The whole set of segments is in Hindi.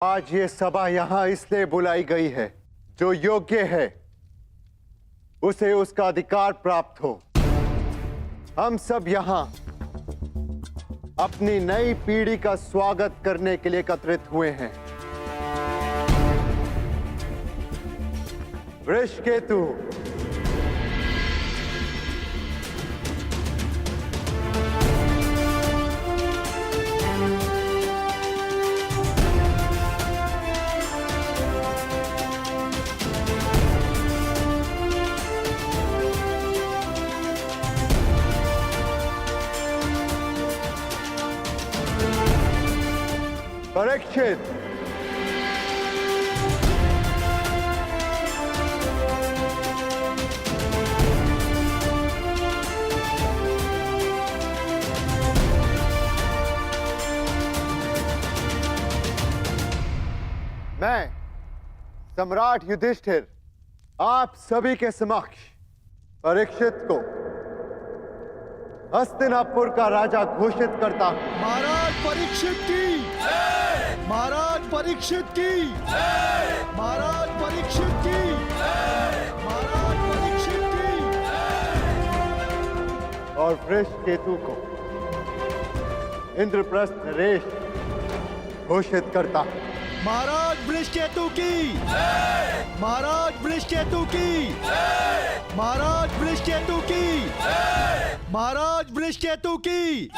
आज ये सभा यहां इसलिए बुलाई गई है, जो योग्य है उसे उसका अधिकार प्राप्त हो। हम सब यहां अपनी नई पीढ़ी का स्वागत करने के लिए एकत्रित हुए हैं। वृषकेतु, परीक्षित, मैं सम्राट युधिष्ठिर आप सभी के समक्ष परीक्षित को हस्तिनापुर का राजा घोषित करता हूं। महाराज परीक्षित की, महाराज परीक्षित की, महाराज परीक्षित की, महाराज परीक्षित की। और वृषकेतु को इंद्रप्रस्थ नरेश घोषित करता हूं। महाराज वृषकेतु की, महाराज वृषकेतु की, महाराज वृषकेतु की, महाराज वृषकेतु की।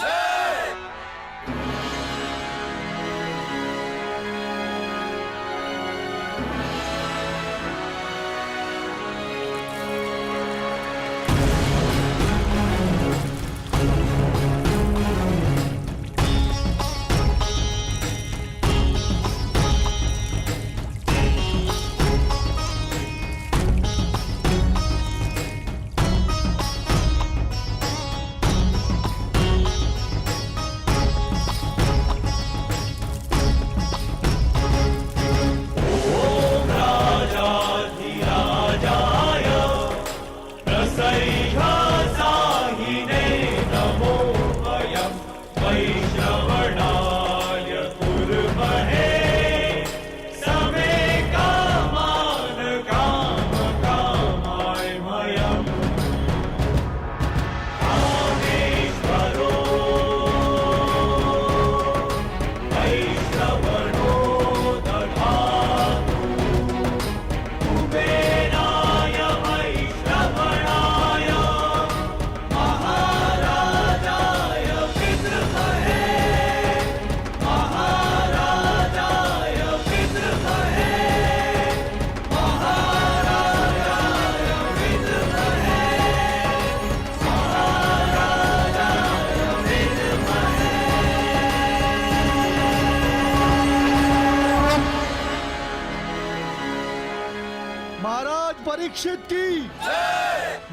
परीक्षित की,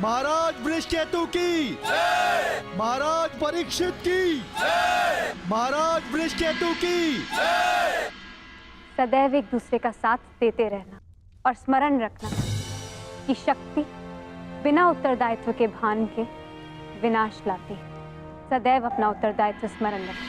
महाराज वृषकेतु की, महाराज परीक्षित की, महाराज वृषकेतु की। सदैव एक दूसरे का साथ देते रहना और स्मरण रखना कि शक्ति बिना उत्तरदायित्व के भान के विनाश लाती है। सदैव अपना उत्तरदायित्व स्मरण रखना।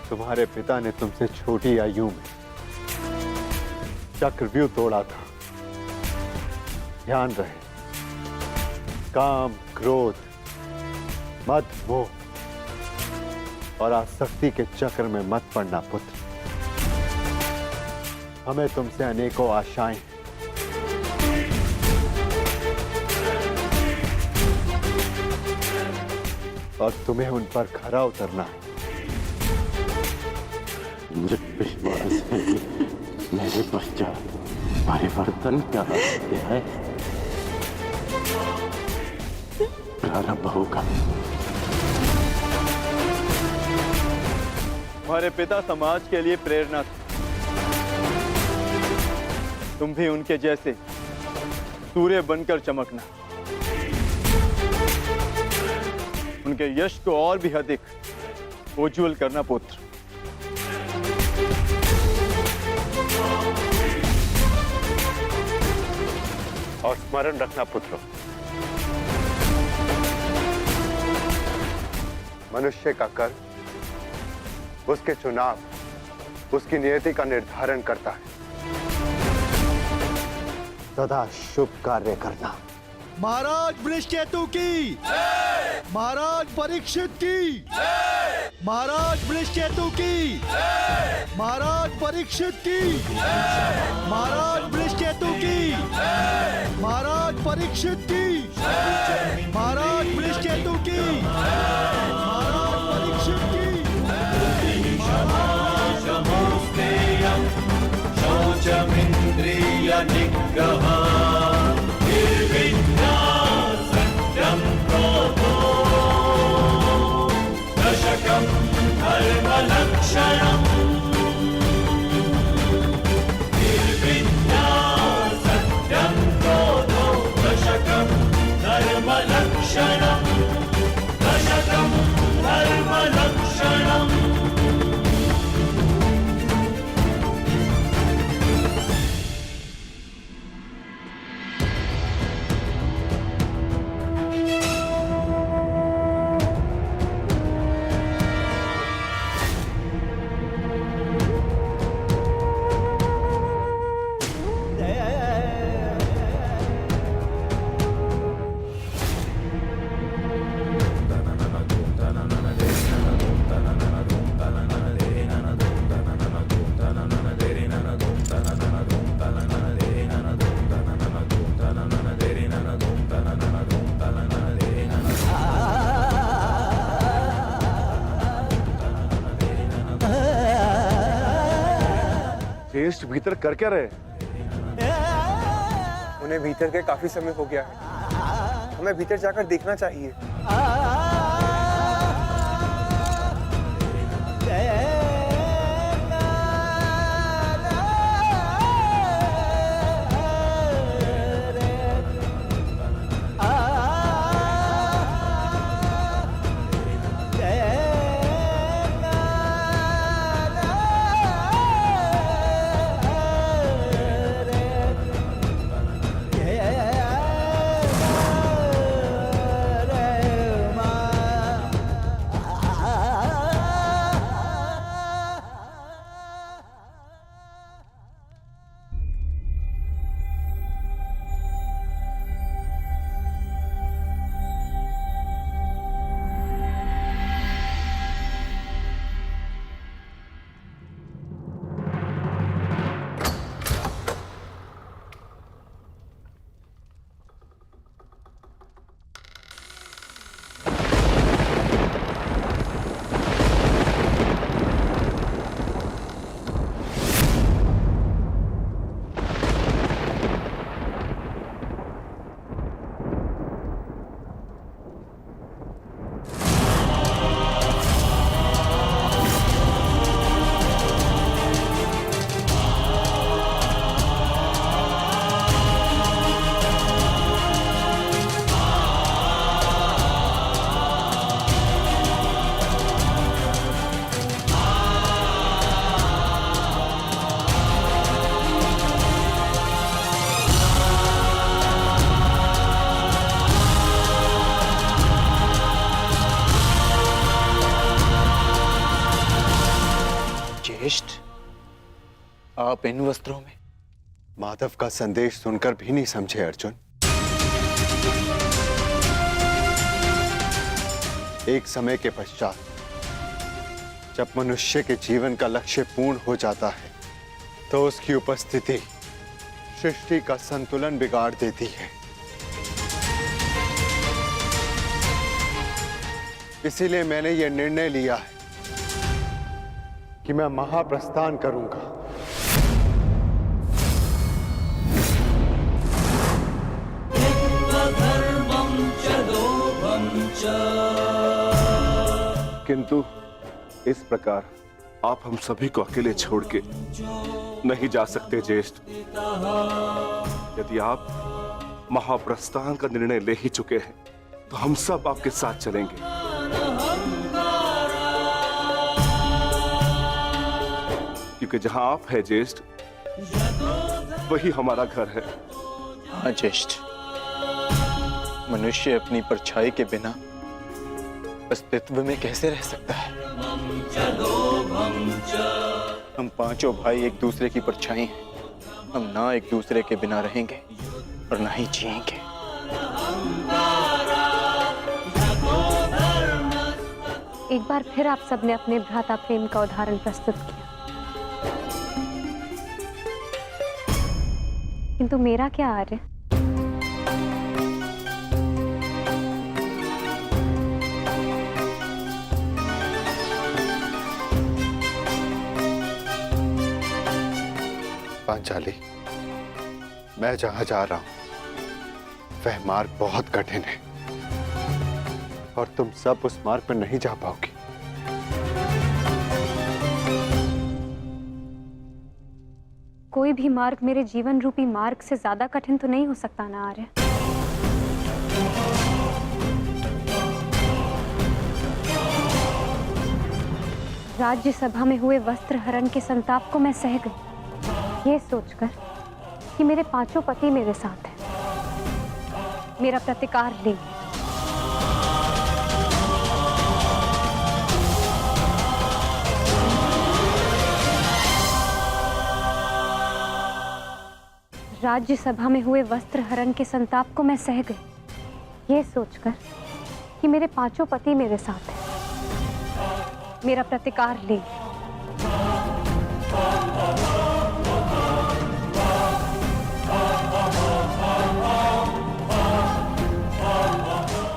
तुम्हारे पिता ने तुमसे छोटी आयु में चक्रव्यूह तोड़ा था। ध्यान रहे, काम, क्रोध, मद, मोह और आसक्ति के चक्र में मत पड़ना पुत्र। हमें तुमसे अनेकों आशाएं हैं। और तुम्हें उन पर खरा उतरना है। मुझे विश्वास है कि मेरे पश्चात परिवर्तन का अध्याय प्रारंभ होगा। हमारे पिता समाज के लिए प्रेरणा थे। तुम भी उनके जैसे सूर्य बनकर चमकना। उनके यश को और भी अधिक उज्ज्वल करना पुत्र। और स्मरण रखना पुत्र, मनुष्य का कर्म उसके चुनाव, उसकी नियति का निर्धारण करता है। सदा शुभ कार्य करना। महाराज वृषकेतु की, महाराज परीक्षित की, महाराज वृषकेतु की, महाराज परीक्षित की, महाराज वृषकेतु की, महाराज परीक्षित की, महाराज वृषकेतु की, महाराज परीक्षित की। शौचमिन्द्रिय निग्रह निर्विद्या सत्यं क्रोधो दशकं धर्मलक्षणम् निर्विद्या सत्यं क्रोधो दशकं धर्मलक्षणम् दशकं धर्मलक्षणम्। ज्येष्ठ भीतर कर क्या रहे? उन्हें भीतर के काफी समय हो गया है, हमें भीतर जाकर देखना चाहिए। आप इन वस्त्रों में? माधव का संदेश सुनकर भी नहीं समझे अर्जुन। एक समय के पश्चात जब मनुष्य के जीवन का लक्ष्य पूर्ण हो जाता है तो उसकी उपस्थिति सृष्टि का संतुलन बिगाड़ देती है। इसीलिए मैंने यह निर्णय लिया है कि मैं महाप्रस्थान करूंगा। किंतु इस प्रकार आप हम सभी को अकेले छोड़ के नहीं जा सकते ज्येष्ठ। यदि आप महाप्रस्थान का निर्णय ले ही चुके हैं तो हम सब आपके साथ चलेंगे। क्योंकि जहां आप है ज्येष्ठ, वही हमारा घर है। हाँ ज्येष्ठ, मनुष्य अपनी परछाई के बिना अस्तित्व में कैसे रह सकता है? हम पांचों भाई एक दूसरे की परछाई हैं। हम ना एक दूसरे के बिना रहेंगे और ना ही जिएंगे। एक बार फिर आप सबने अपने भ्राता प्रेम का उदाहरण प्रस्तुत किया, किंतु मेरा क्या आर्य? पांचाली, मैं जहां जा रहा हूं वह मार्ग बहुत कठिन है और तुम सब उस मार्ग पर नहीं जा पाओगी। कोई भी मार्ग मेरे जीवन रूपी मार्ग से ज्यादा कठिन तो नहीं हो सकता ना आर्य? राज्यसभा में हुए वस्त्र हरण के संताप को मैं सह गई, ये सोचकर कि मेरे पांचों पति मेरे साथ हैं, मेरा प्रतिकार लेंगे। राज्यसभा में हुए वस्त्र हरण के संताप को मैं सह गई, ये सोचकर कि मेरे पांचों पति मेरे साथ हैं, मेरा प्रतिकार लेंगे।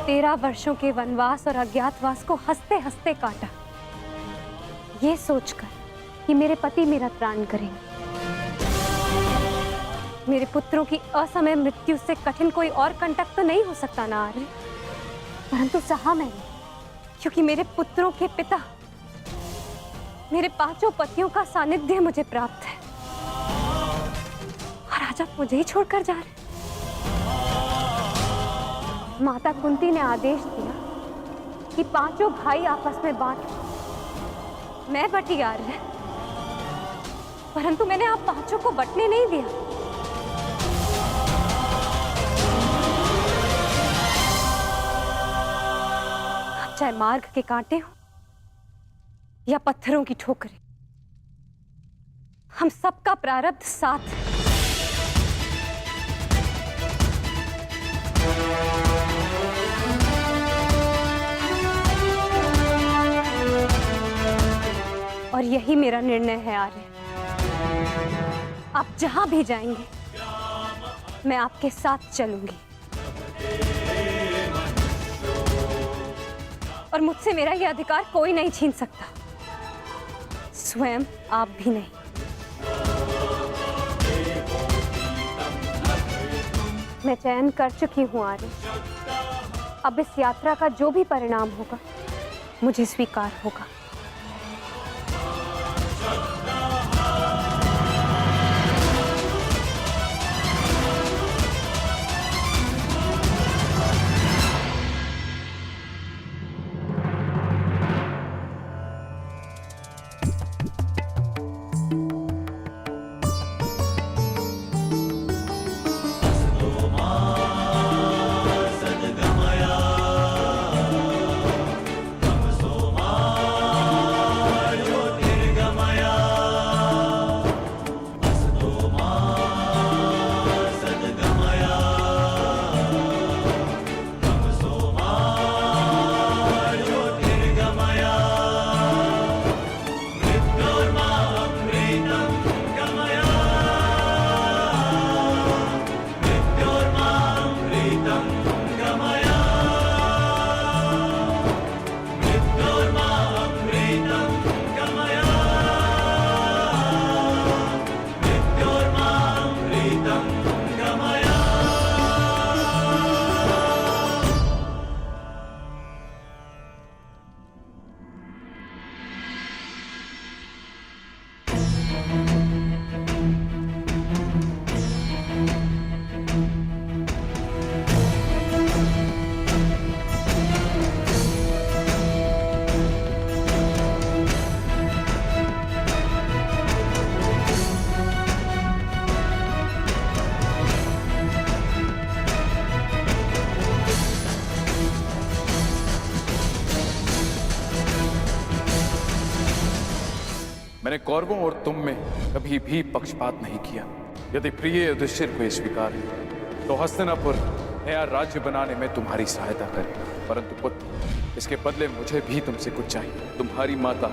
13 वर्षों के वनवास और अज्ञातवास को हंसते हंसते काटा, ये सोचकर कि मेरे पति मेरा त्राण करेंगे। मेरे पुत्रों की असमय मृत्यु से कठिन कोई और कंटक तो नहीं हो सकता ना आर्य, परंतु सहा मैंने, क्योंकि मेरे पुत्रों के पिता, मेरे पांचों पतियों का सानिध्य मुझे प्राप्त है, और आज आप मुझे ही छोड़कर जा रहे। माता कुंती ने आदेश दिया कि पांचों भाई आपस में बांट, मैं बटी आर्य, परंतु मैंने आप पांचों को बटने नहीं दिया। चाहे मार्ग के कांटे हो या पत्थरों की ठोकरें, हम सबका प्रारब्ध साथ है। और यही मेरा निर्णय है आर्य, आप जहां भी जाएंगे मैं आपके साथ चलूंगी, और मुझसे मेरा यह अधिकार कोई नहीं छीन सकता, स्वयं आप भी नहीं। मैं चयन कर चुकी हूं आर्य, अब इस यात्रा का जो भी परिणाम होगा मुझे स्वीकार होगा। मैंने कौरवों और तुम में कभी भी पक्षपात नहीं किया। यदि प्रिय युधिष्ठिर को स्वीकार है तो हस्तिनापुर नया राज्य बनाने में तुम्हारी सहायता करे, परंतु पुत्र इसके बदले मुझे भी तुमसे कुछ चाहिए। तुम्हारी माता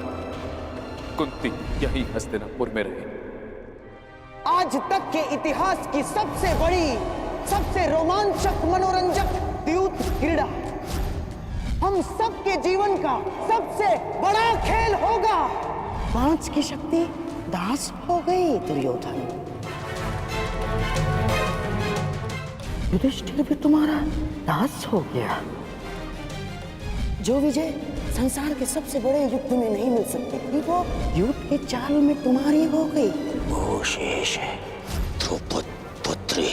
कुंती यही हस्तिनापुर में रहे। आज तक के इतिहास की सबसे बड़ी, सबसे रोमांचक, मनोरंजक द्यूत क्रीड़ा हम सबके जीवन का सबसे बड़ा खेल होगा। पांच की शक्ति दास हो गई दुर्योधन। युधिष्ठिर भी तुम्हारा दास हो गया। जो विजय संसार के सबसे बड़े युद्ध में नहीं मिल सकती थी वो युद्ध के चाल में तुम्हारी हो गई। वो शेष है द्रौपद पुत्री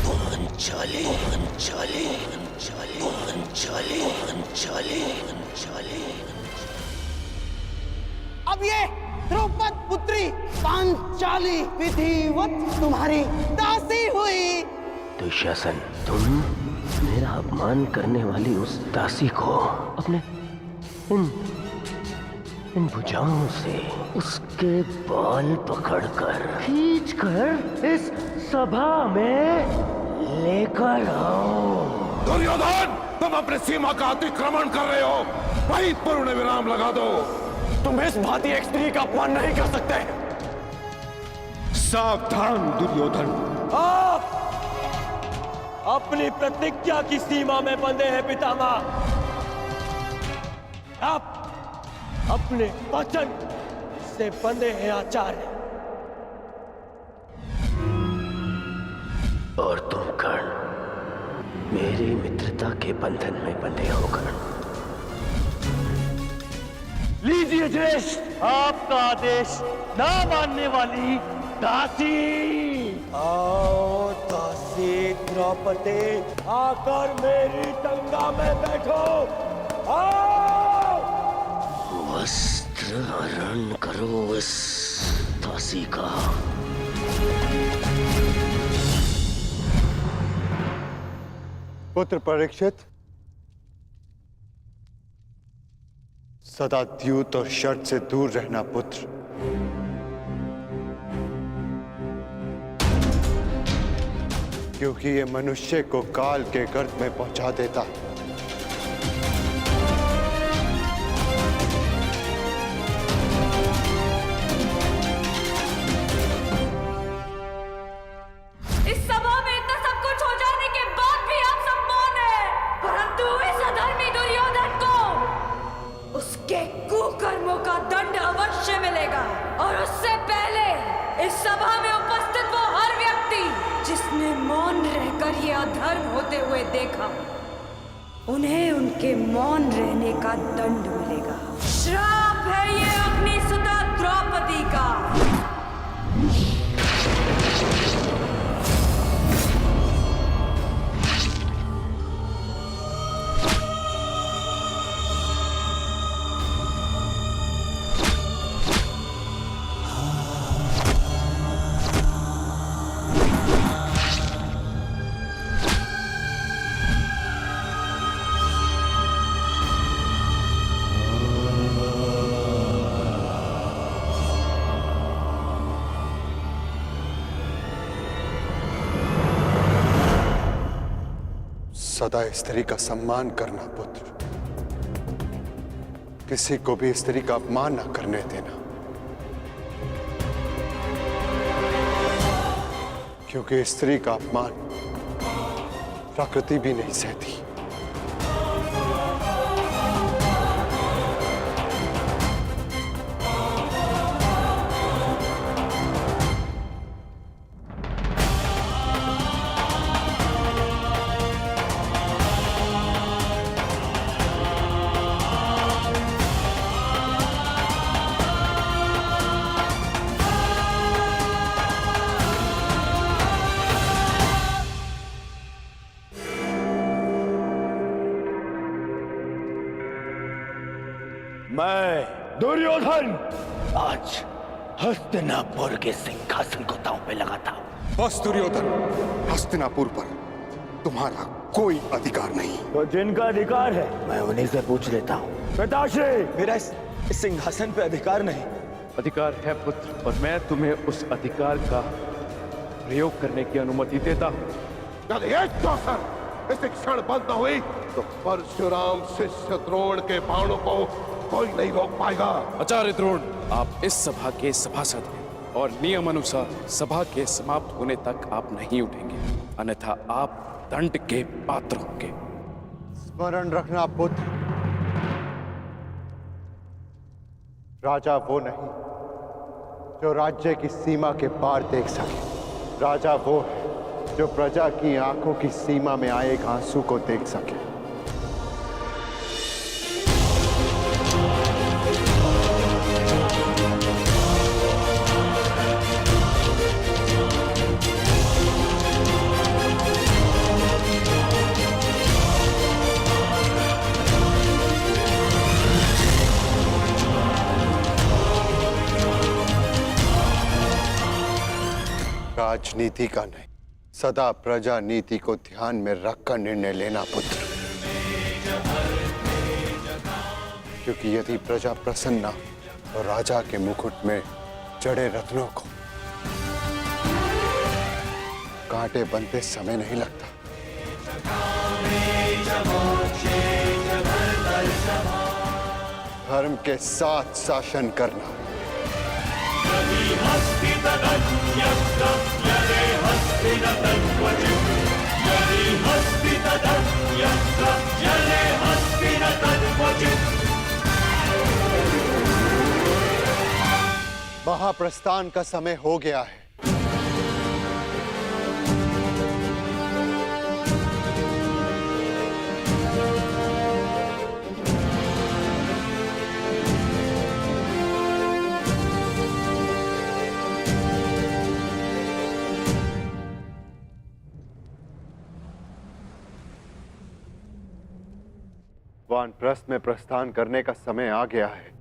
पांचाली। पांचाली पांचाली पांचाली पांचाली पांचाली। अब ये द्रौपद पुत्री पांचाली विधिवत तुम्हारी दासी हुई। दुशासन, तुम मेरा अपमान करने वाली उस दासी को अपने इन भुजाओं से उसके बाल पकड़कर खींचकर इस सभा में लेकर आओ। दुर्योधन, तुम अपनी सीमा का अतिक्रमण कर रहे हो। वहीं पर उन्हें विराम लगा दो। तुम इस भांति एक स्त्री का अपमान नहीं कर सकते। सावधान दुर्योधन। आप अपनी प्रतिज्ञा की सीमा में बंधे हैं पितामह। आप अपने वचन से बंधे हैं आचार्य। और तुम कर्ण मेरी मित्रता के बंधन में बंधे हो कर्ण। लीजिए ज्येष्ठ आपका आदेश ना मानने वाली दासी। आओ दासी द्रौपदी, आकर मेरी टंगा में बैठो। आओ। वस्त्र हरण करो इस दासी का। पुत्र परीक्षित, सदा द्यूत और शर्त से दूर रहना पुत्र। क्योंकि ये मनुष्य को काल के गर्त में पहुंचा देता है। इस सभा में इतना सब कुछ हो जाने के बाद भी आप सब मौन हैं, परंतु इस अधर्मी दुर्योधन को उसके कुकर्मों का दंड अवश्य मिलेगा। और उससे पहले इस सभा में उपस्थित वो हर व्यक्ति जिसने मौन रहकर ये अधर्म होते हुए देखा, उन्हें उनके मौन रहने का दंड मिलेगा। श्राप है ये अग्निसुता द्रौपदी का। सदा स्त्री का सम्मान करना पुत्र। किसी को भी स्त्री का अपमान न करने देना, क्योंकि स्त्री का अपमान प्रकृति भी नहीं सहती। मैं दुर्योधन आज हस्तिनापुर के सिंहासन को दांव पे लगाता हूं। बस दुर्योधन, हस्तिनापुर पर तुम्हारा कोई अधिकार नहीं। तो जिनका अधिकार है मैं उन्हीं से पूछ लेता हूं। पिताश्री, मेरा इस सिंहासन पे अधिकार नहीं। अधिकार है पुत्र, और मैं तुम्हें उस अधिकार का प्रयोग करने की अनुमति देता हूं। यदि एक अवसर इस क्षण बंद न हुई तो परशुराम शिष्य द्रोण के बाणों को कोई नहीं रोक पाएगा। आचार्य द्रोण, आप इस सभा के सभासद हैं और नियम अनुसार सभा के समाप्त होने तक आप नहीं उठेंगे, अन्यथा आप दंड के पात्र होंगे। स्मरण रखना पुत्र, राजा वो नहीं जो राज्य की सीमा के पार देख सके। राजा वो है जो प्रजा की आंखों की सीमा में आए एक आंसू को देख सके। राजनीति का नहीं, सदा प्रजा नीति को ध्यान में रखकर निर्णय लेना पुत्र, क्योंकि यदि प्रजा प्रसन्न तो राजा के मुकुट में जड़े रत्नों को कांटे बनते समय नहीं लगता। धर्म के साथ शासन करना, महाप्रस्थान का समय हो गया है। वानप्रस्थ में प्रस्थान करने का समय आ गया है।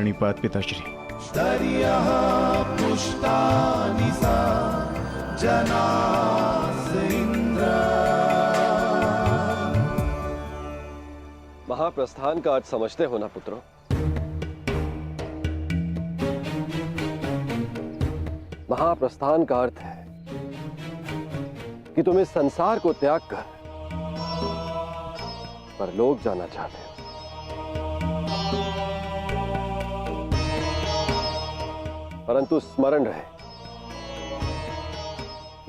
प्रणिपात पिताश्री। महाप्रस्थान का अर्थ समझते हो ना पुत्रों? महाप्रस्थान का अर्थ है कि तुम इस संसार को त्याग कर परलोक जाना चाहते हो। परंतु स्मरण रहे,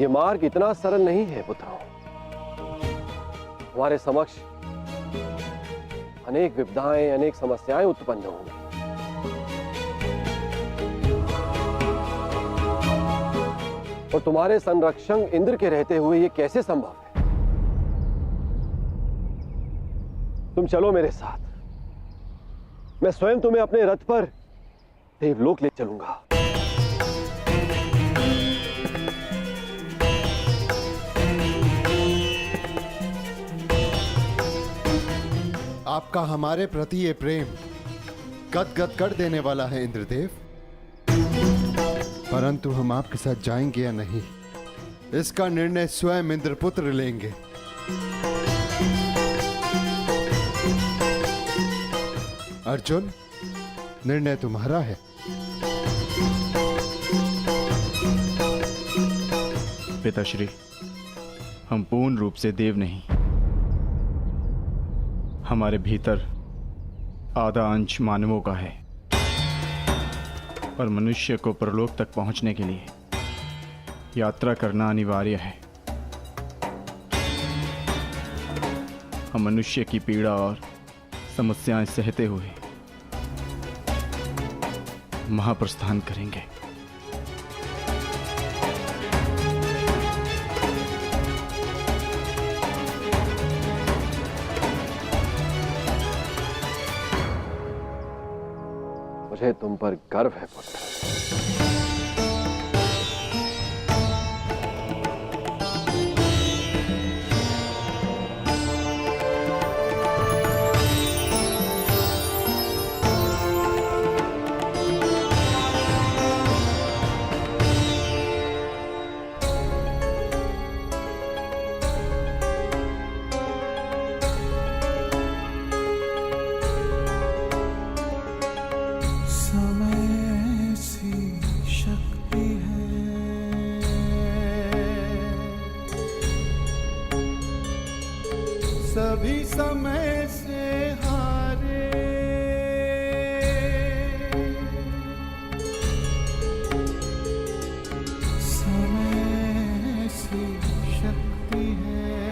यह मार्ग इतना सरल नहीं है पुत्रों। हमारे समक्ष अनेक विपदाएं, अनेक समस्याएं उत्पन्न होंगी। और तुम्हारे संरक्षक इंद्र के रहते हुए यह कैसे संभव है? तुम चलो मेरे साथ, मैं स्वयं तुम्हें अपने रथ पर देवलोक ले चलूंगा। आपका हमारे प्रति ये प्रेम गदगद कर देने वाला है इंद्रदेव, परंतु हम आपके साथ जाएंगे या नहीं, इसका निर्णय स्वयं इंद्रपुत्र लेंगे। अर्जुन, निर्णय तुम्हारा है। पिताश्री, हम पूर्ण रूप से देव नहीं, हमारे भीतर आधा अंश मानवों का है और मनुष्य को परलोक तक पहुंचने के लिए यात्रा करना अनिवार्य है। हम मनुष्य की पीड़ा और समस्याएं सहते हुए महाप्रस्थान करेंगे। मुझे तुम पर गर्व है पुत्र। सभी समय से हारे, समय सी शक्ति है,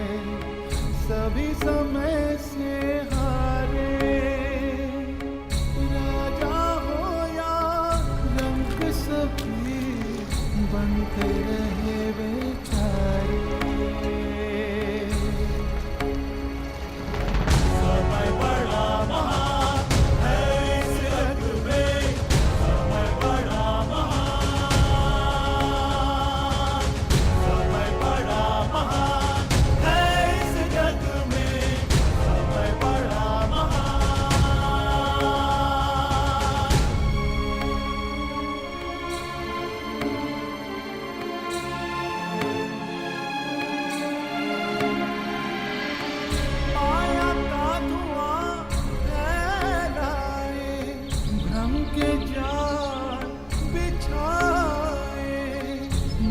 सभी समय से हारे। राजा हो या रंग सभी बनते रहे बेचारे।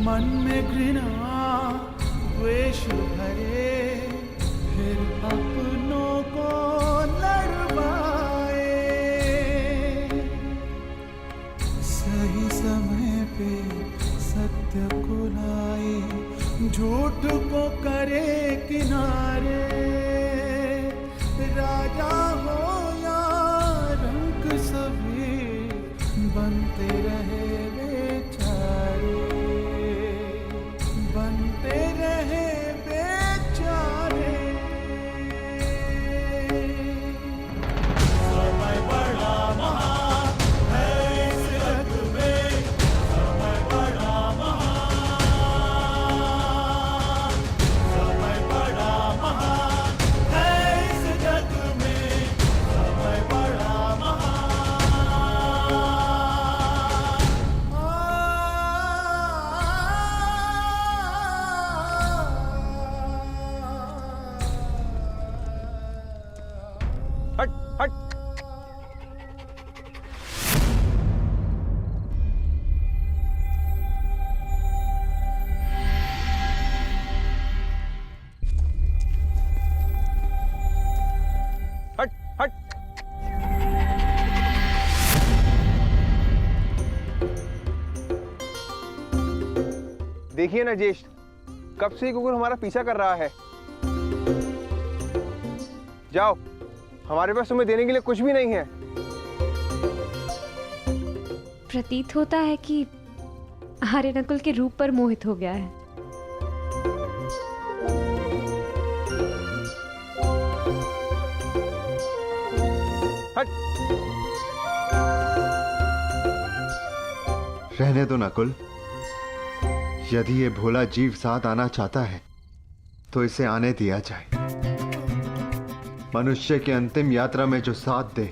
मन में घृणा द्वेष भरे, फिर अपनों को लड़वाए। सही समय पे सत्य को लाए, झूठ को करे किनारे। राजा हो या रंक सभी बनते रहे बेचारे, बनते रहे बेचारे। समय बड़ा महान है इस जग में, समय बड़ा महान, समय बड़ा महान है इस जग में, समय बड़ा महान। देखिए ना ज्येष्ठ, कब से ये कुकुर हमारा पीछा कर रहा है। जाओ, हमारे पास तुम्हें देने के लिए कुछ भी नहीं है। प्रतीत होता है कि आर्य नकुल के रूप पर मोहित हो गया है। रहने दो नकुल, यदि ये भोला जीव साथ आना चाहता है तो इसे आने दिया जाए। मनुष्य की अंतिम यात्रा में जो साथ दे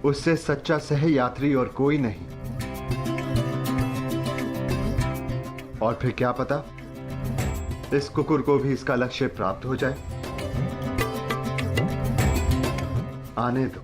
उससे सच्चा सह यात्री और कोई नहीं। और फिर क्या पता इस कुकुर को भी इसका लक्ष्य प्राप्त हो जाए। आने दो।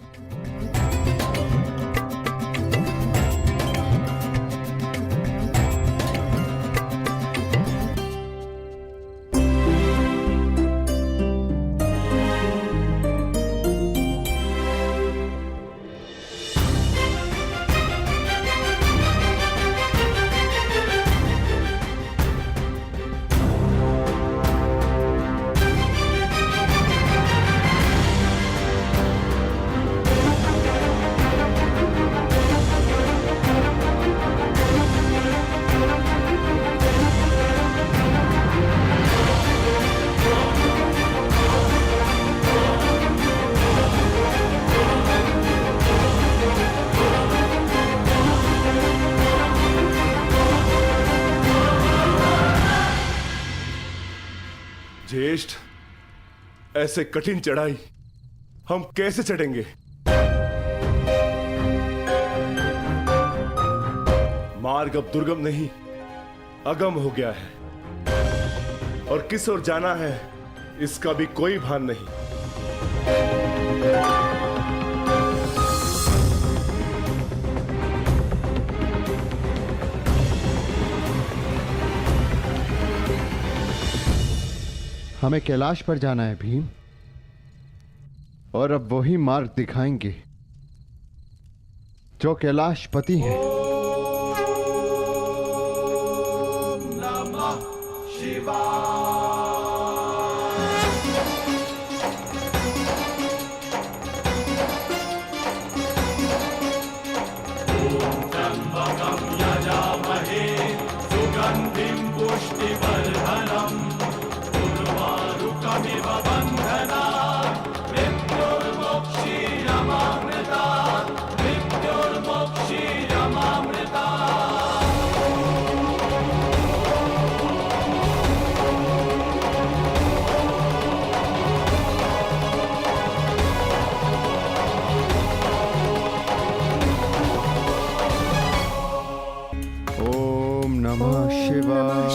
ज्येष्ठ, ऐसे कठिन चढ़ाई हम कैसे चढ़ेंगे? मार्ग अब दुर्गम नहीं, अगम हो गया है और किस ओर जाना है इसका भी कोई भान नहीं। हमें कैलाश पर जाना है भीम, और अब वही मार्ग दिखाएंगे जो कैलाशपति हैं। नमः शिवाय। ॐ त्र्यम्बकं यजामहे सुगन्धिं पुष्टिवर्धनम् उर्वारुकमिव बन्धनात् मृत्युर्मोक्षीयमामृतात् ओम नमः शिवाय।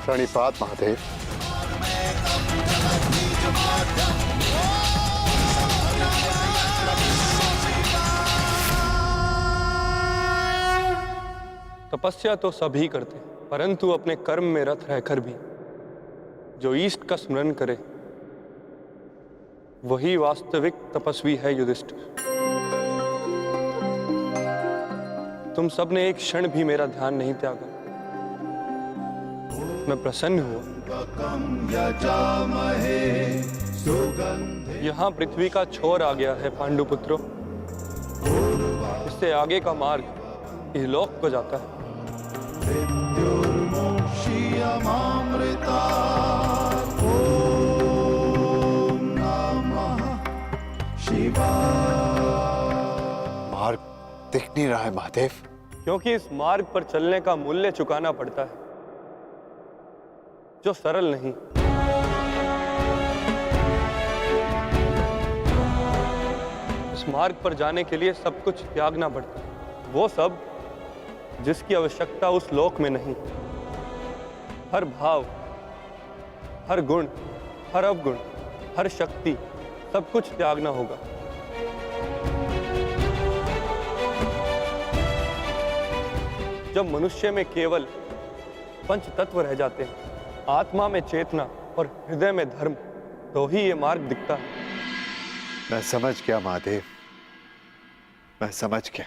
प्रणिपात महादेव। तपस्या तो सभी करते, परंतु अपने कर्म में रत रहकर भी जो ईष्ट का स्मरण करे वही वास्तविक तपस्वी है युधिष्ठिर। तुम सबने एक क्षण भी मेरा ध्यान नहीं त्यागा। मैं प्रसन्न हुआ। यहाँ पृथ्वी का छोर आ गया है पांडुपुत्रों। इससे आगे का मार्ग इहलोक को जाता है। मार्ग दिख नहीं रहा है महादेव। क्योंकि इस मार्ग पर चलने का मूल्य चुकाना पड़ता है, जो सरल नहीं। इस मार्ग पर जाने के लिए सब कुछ त्यागना पड़ता है, वो सब जिसकी आवश्यकता उस लोक में नहीं। हर भाव, हर गुण, हर अवगुण, हर शक्ति, सब कुछ त्यागना होगा। जब मनुष्य में केवल पंच तत्व रह जाते हैं, आत्मा में चेतना और हृदय में धर्म, तो ही ये मार्ग दिखता है। मैं समझ गया महादेव, मैं समझ गया।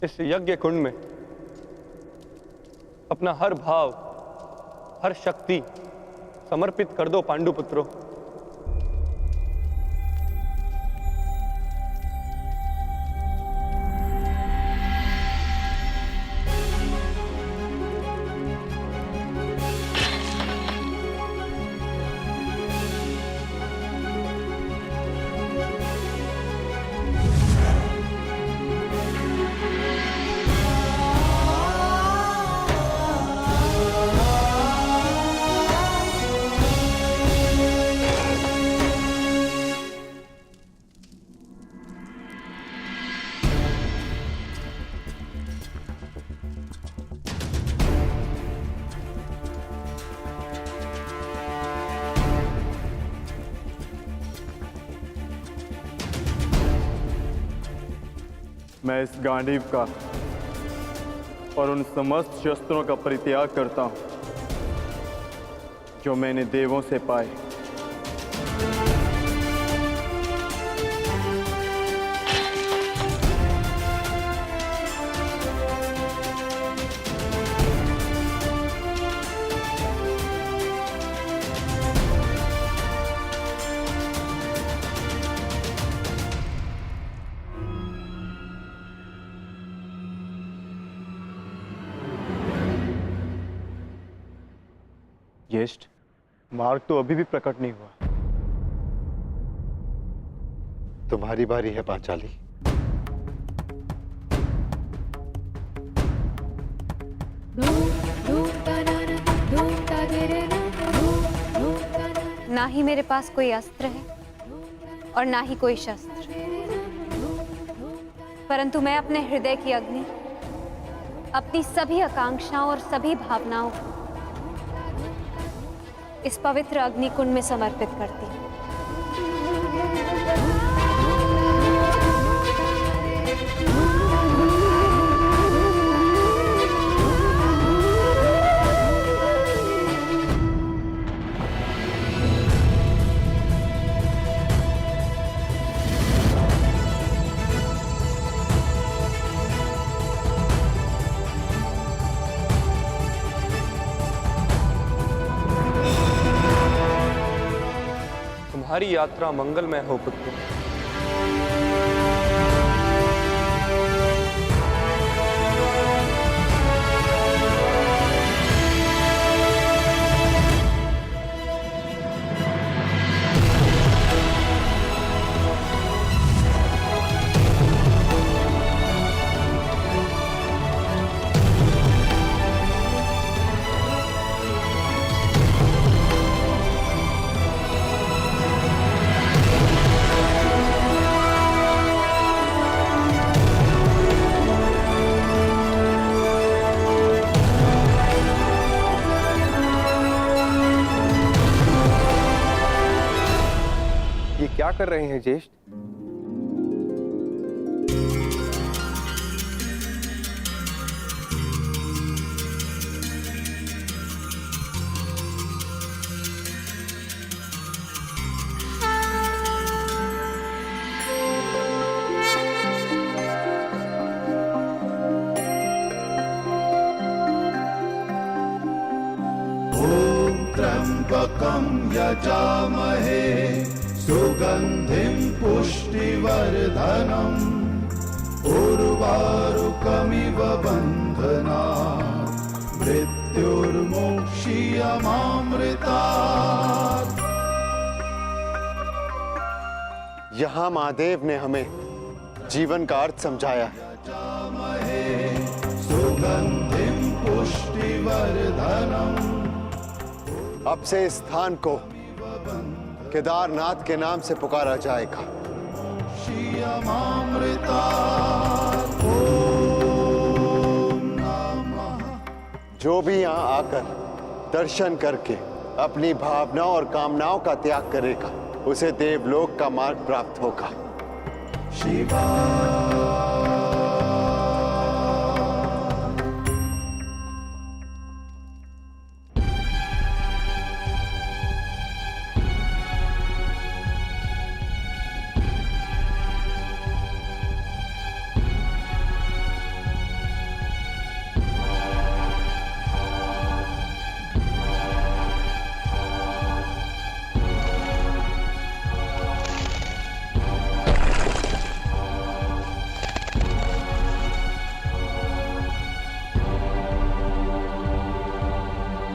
इस यज्ञ कुंड में अपना हर भाव, हर शक्ति समर्पित कर दो पांडुपुत्रों। मैं इस गांडीव का और उन समस्त शस्त्रों का परित्याग करता हूं जो मैंने देवों से पाए। ज्येष्ठ, मार्ग तो अभी भी प्रकट नहीं हुआ। तुम्हारी बारी है पांचाली। ना ही मेरे पास कोई अस्त्र है और ना ही कोई शस्त्र, परंतु मैं अपने हृदय की अग्नि, अपनी सभी आकांक्षाओं और सभी भावनाओं को इस पवित्र अग्निकुंड में समर्पित करती हूँ। तुम्हारी यात्रा मंगलमय हो पुत्र। ये क्या कर रहे हैं ज्येष्ठ? त्र्यंबकं यजामहे सुगंधिं पुष्टिवर्धनम् उर्वारुकमिव बन्धनात् मृत्युर्मोक्षीयमामृतात्। यहाँ महादेव ने हमें जीवन का अर्थ समझाया है। सुगंधिं पुष्टिवर्धनम्। अब से इस स्थान को केदारनाथ के नाम से पुकारा जाएगा। जो भी यहाँ आकर दर्शन करके अपनी भावनाओं और कामनाओं का त्याग करेगा उसे देवलोक का मार्ग प्राप्त होगा। शिवा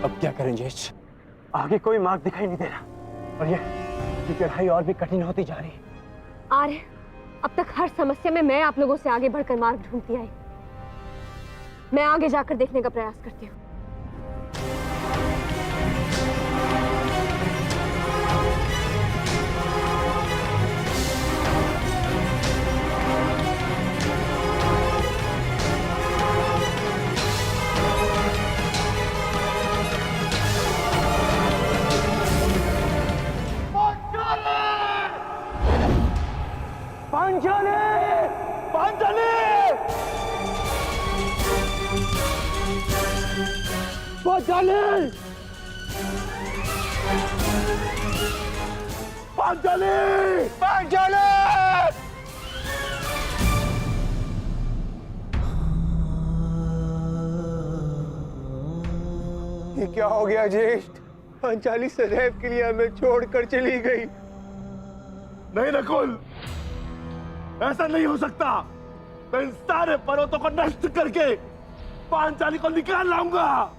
अब क्या करें ज्येष्ठ? आगे कोई मार्ग दिखाई नहीं दे रहा और ये चढ़ाई और भी कठिन होती जा रही है। आर्य, अब तक हर समस्या में मैं आप लोगों से आगे बढ़कर मार्ग ढूंढती आई। मैं आगे जाकर देखने का प्रयास करती हूँ। पांचाली! पांचाली! पांचाली! पांचाली! पांचाली! ये क्या हो गया ज्येष्ठ? पांचाली सदैव के लिए हमें छोड़कर चली गई। नहीं नकुल, ऐसा नहीं हो सकता। मैं इन सारे पर्वतों को नष्ट करके पांचाली को निकाल लाऊंगा।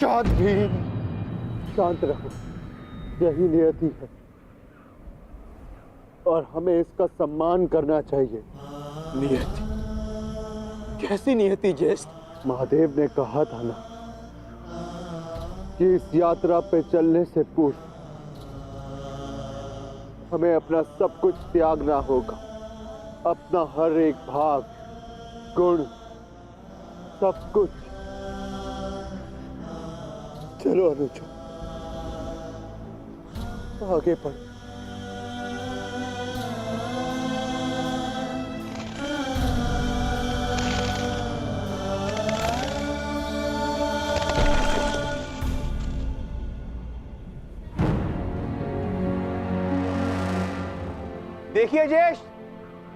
चाँद भी शांत रहो, यही नियति है और हमें इसका सम्मान करना चाहिए। नियति? कैसी नियति ज्येष्ठ? महादेव ने कहा था ना कि इस यात्रा पे चलने से पूर्व हमें अपना सब कुछ त्यागना होगा। अपना हर एक भाग, गुण, सब कुछ। चलो अनुजा, आगे बढ़। देखिए ज्येष्ठ,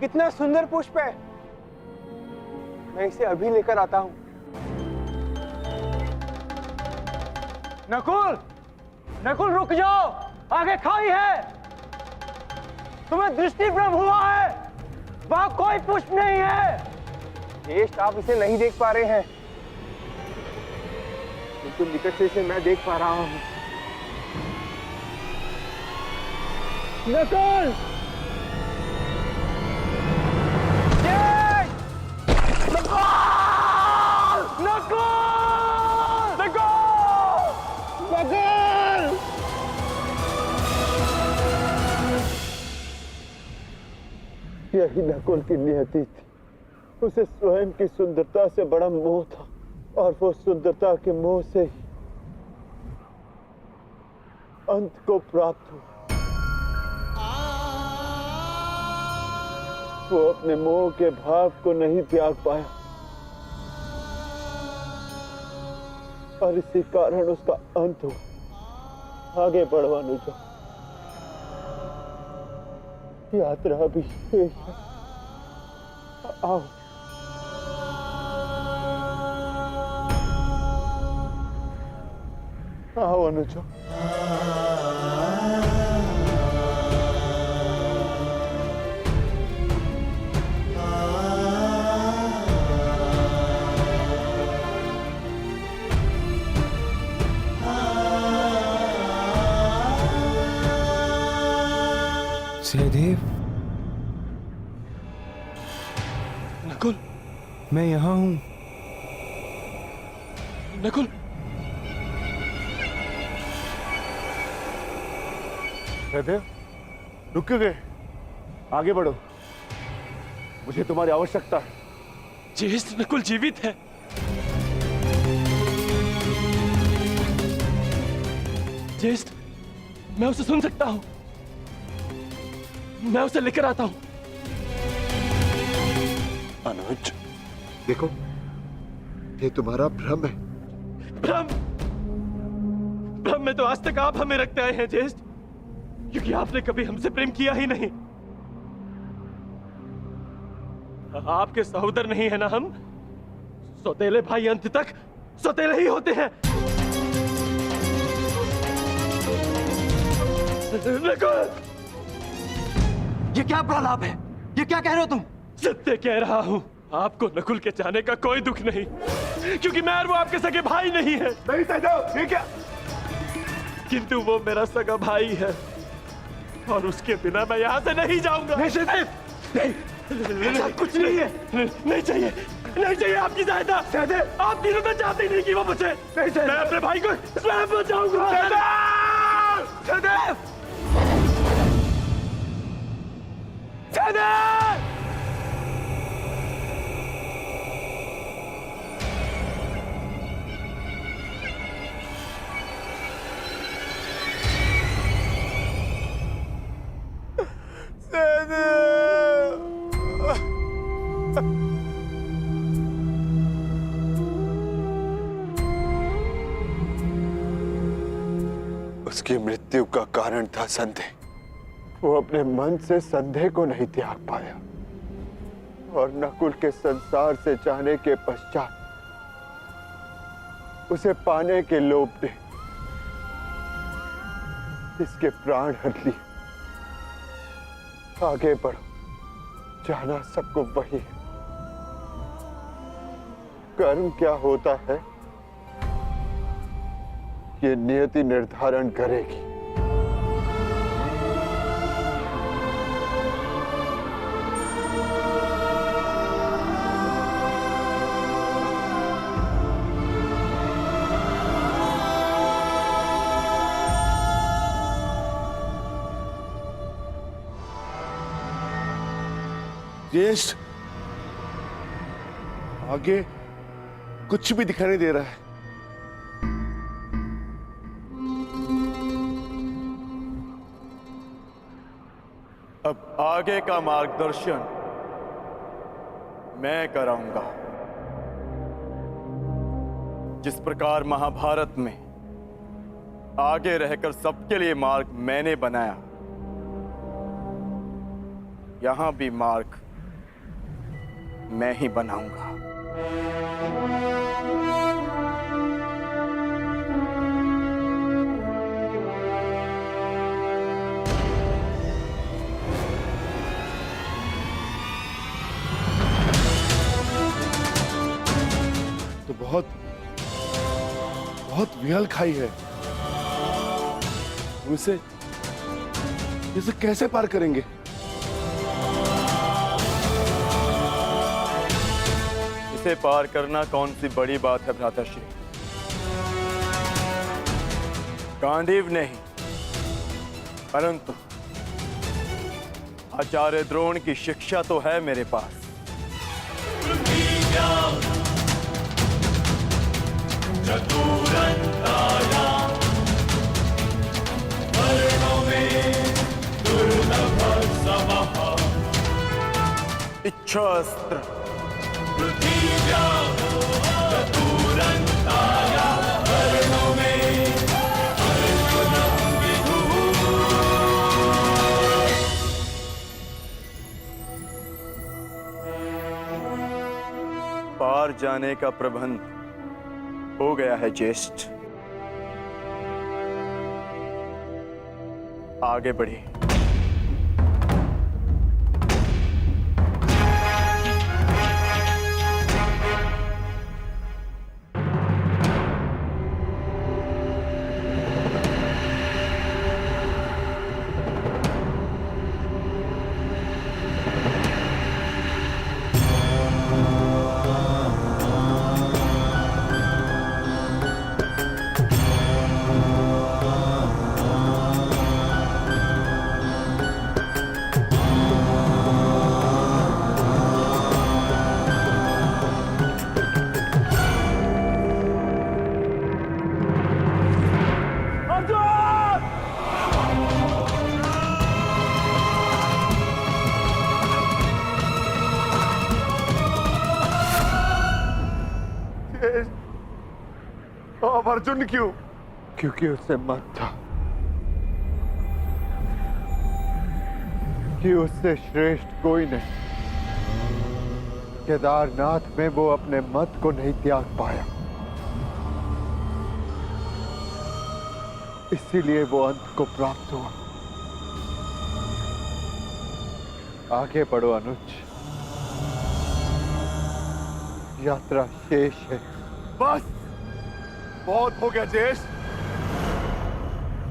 कितना सुंदर पुष्प है। मैं इसे अभी लेकर आता हूं। नकुल, नकुल रुक जाओ, आगे खाई है। तुम्हें दृष्टि भ्रम हुआ है, वहां कोई पुष्प नहीं है। ज्येष्ठ, आप इसे नहीं देख पा रहे हैं, बिल्कुल निकट से इसे मैं देख पा रहा हूं। नकुल! यही नकुल की नियति थी। उसे स्वयं की सुंदरता से बड़ा मोह था और वो सुंदरता के मोह से ही अंत को प्राप्त हुआ। वो अपने मोह के भाव को नहीं त्याग पाया और इसी कारण उसका अंत हुआ। आगे बढ़ो अनुजा, यात्रा भी आओ। आओ अनुजा। सहदेव, नकुल, मैं यहाँ हूँ। नकुल, सहदेव, रुक क्यों गए? आगे बढ़ो, मुझे तुम्हारी आवश्यकता है। ज्येष्ठ नकुल जीवित है। ज्येष्ठ, मैं उसे सुन सकता हूँ। मैं उसे लेकर आता हूँ। अनुज, देखो, ये तुम्हारा भ्रम है। भ्रम? भ्रम में तो आज तक आप हमें रखते आए हैं ज्येष्ठ, क्योंकि आपने कभी हमसे प्रेम किया ही नहीं। आपके सहोदर नहीं है ना हम? सौतेले भाई अंत तक सौतेले ही होते हैं। ये क्या प्रलाप है? ये क्या कह रहे हो तुम? सत्य कह रहा हूं। आपको नकुल के जाने का कोई दुख नहीं, क्योंकि मैं और वो आपके सगे भाई नहीं है। नहीं सहदेव, ये क्या? किंतु वो मेरा सगा भाई है और उसके बिना मैं यहाँ से नहीं जाऊंगा। नहीं सहदेव, नहीं, कुछ नहीं है। नहीं चाहिए, नहीं चाहिए आपकी सहायता। सहदेव, आप तीनों तो चाहते ही नहीं कि वो बचे। मैं अपने भाई को स्वयं बचाऊंगा। सहदेव! उसकी मृत्यु का कारण था संदेह। वो अपने मन से संदेह को नहीं त्याग पाया और नकुल के संसार से जाने के पश्चात उसे पाने के लोभ ने इसके प्राण हर लिए। आगे बढ़ो, जाना सबको वही है। कर्म क्या होता है ये नियति निर्धारण करेगी। ज्येष्ठ, आगे कुछ भी दिखाई नहीं दे रहा है। अब आगे का मार्गदर्शन मैं कराऊंगा। जिस प्रकार महाभारत में आगे रहकर सबके लिए मार्ग मैंने बनाया, यहां भी मार्ग मैं ही बनाऊंगा। विहल खाई है, इसे कैसे पार करेंगे? इसे पार करना कौन सी बड़ी बात है भ्राताश्री। गांडीव नहीं, परंतु आचार्य द्रोण की शिक्षा तो है मेरे पास। इच्छास्त्र पार जाने का प्रबंध हो गया है ज्येष्ठ। आगे बढ़िए। अर्जुन क्यों? क्योंकि उसे मत था कि उससे श्रेष्ठ कोई नहीं। केदारनाथ में वो अपने मत को नहीं त्याग पाया, इसीलिए वो अंत को प्राप्त हुआ। आगे बढ़ो अनुज, यात्रा शेष है। बस बहुत हो गया ज्येष्ठ,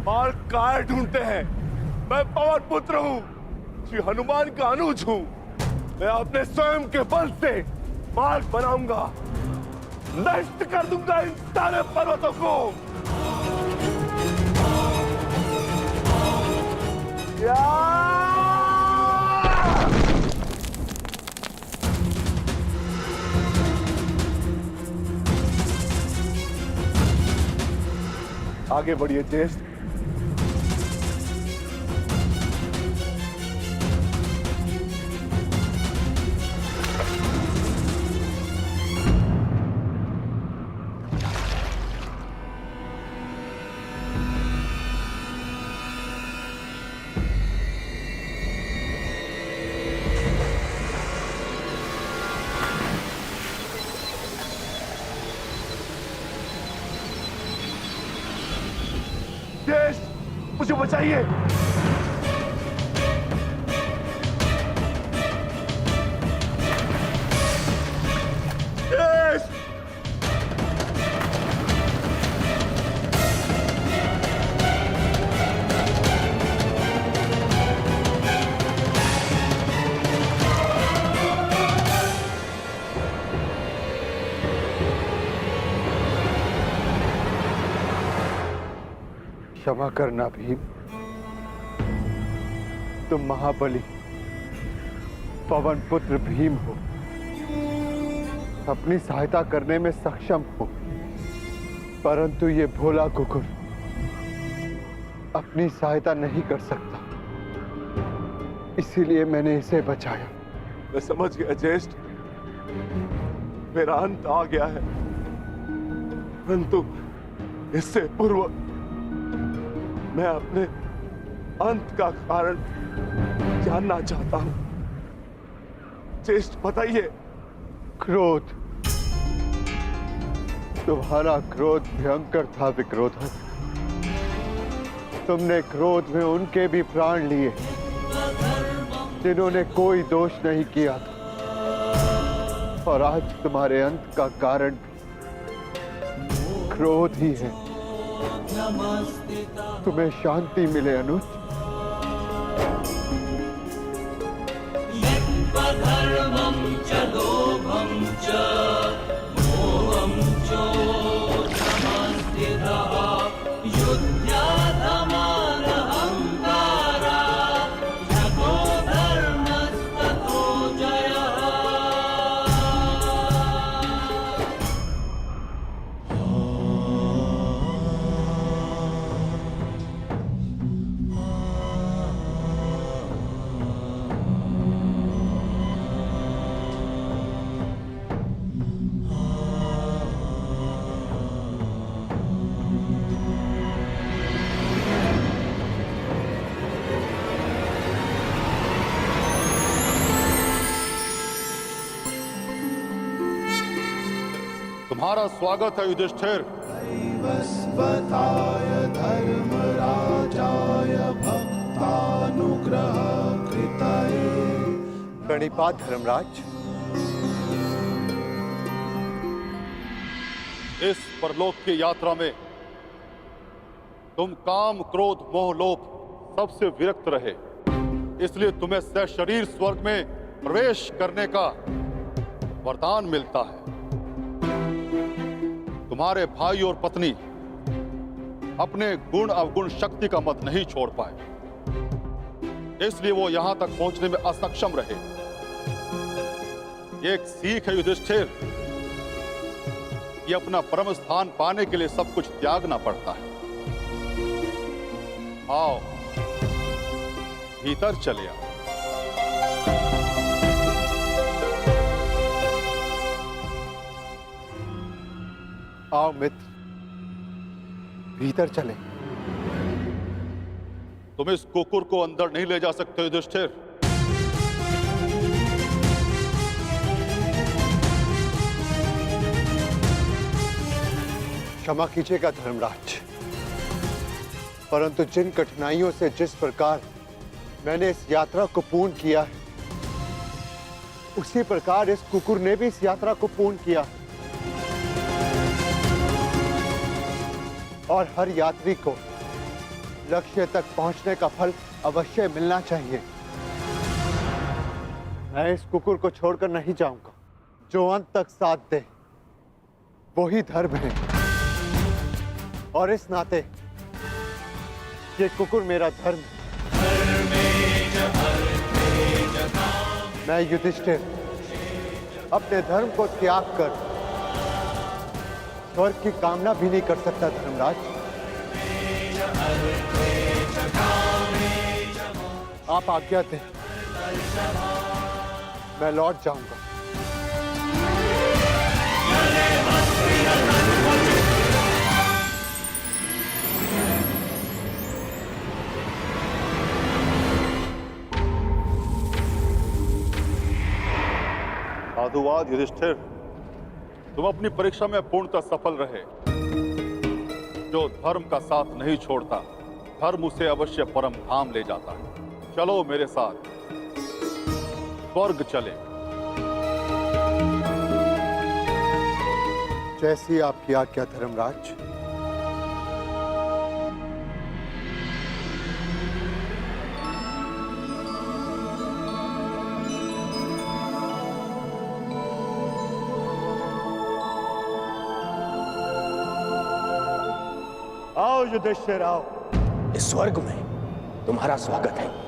मार्ग काय ढूंढते हैं। मैं पवन पुत्र हूँ, श्री हनुमान का अनुज हूँ। मैं अपने स्वयं के बल से मार्ग बनाऊंगा, नष्ट कर दूंगा इन सारे पर्वतों को। आगे बढ़िए ज्येष्ठ। मुझे बचाइए। क्षमा करना भीम, तुम महाबली पवन पुत्र भीम हो, अपनी सहायता करने में सक्षम हो, परंतु ये भोला कुकुर अपनी सहायता नहीं कर सकता, इसीलिए मैंने इसे बचाया। मैं समझ गया ज्येष्ठ, मेरा अंत आ गया है, परंतु इससे पूर्व मैं अपने अंत का कारण जानना चाहता हूं। ज्येष्ठ बताइए। क्रोध, तुम्हारा क्रोध भयंकर था विक्रोधन। तुमने क्रोध में उनके भी प्राण लिए जिन्होंने कोई दोष नहीं किया था, और आज तुम्हारे अंत का कारण क्रोध ही है। तुम्हें शांति मिले अनुज। धर्मं च लोभं च मोहं चोषमस्थितः युध्याधमानहङ्कारा यतो धर्मस्ततो जयः। तुम्हारा स्वागत है युधिष्ठिर। वस्वताय धर्मराजाय भक्तानुग्रह कृतये। प्रणिपात धर्मराज। इस परलोक की यात्रा में तुम काम, क्रोध, मोह, लोभ सबसे विरक्त रहे, इसलिए तुम्हें सशरीर स्वर्ग में प्रवेश करने का वरदान मिलता है। तुम्हारे भाई और पत्नी अपने गुण अवगुण शक्ति का मत नहीं छोड़ पाए, इसलिए वो यहां तक पहुंचने में असक्षम रहे। ये एक सीख है युधिष्ठिर कि अपना परम स्थान पाने के लिए सब कुछ त्यागना पड़ता है। आओ भीतर चले आओ। आओ मित्र, भीतर चले। तुम इस कुकुर को अंदर नहीं ले जा सकते युधिष्ठिर। क्षमा कीजिएगा धर्मराज, परंतु जिन कठिनाइयों से जिस प्रकार मैंने इस यात्रा को पूर्ण किया है, उसी प्रकार इस कुकुर ने भी इस यात्रा को पूर्ण किया है। और हर यात्री को लक्ष्य तक पहुंचने का फल अवश्य मिलना चाहिए। मैं इस कुकुर को छोड़कर नहीं जाऊंगा। जो अंत तक साथ दे वही धर्म है, और इस नाते ये कुकुर मेरा धर्म है। मैं युधिष्ठिर अपने धर्म को त्याग कर स्वर्ग की कामना भी नहीं कर सकता धर्मराज। आप आज्ञा दें, मैं लौट जाऊंगा। साधुवाद युधिष्ठिर, तुम अपनी परीक्षा में पूर्णतः सफल रहे। जो धर्म का साथ नहीं छोड़ता, धर्म उसे अवश्य परम धाम ले जाता है। चलो मेरे साथ स्वर्ग चले। जैसी आपकी आज्ञा धर्मराज। आओ युधिष्ठिर आओ। इस स्वर्ग में तुम्हारा स्वागत है।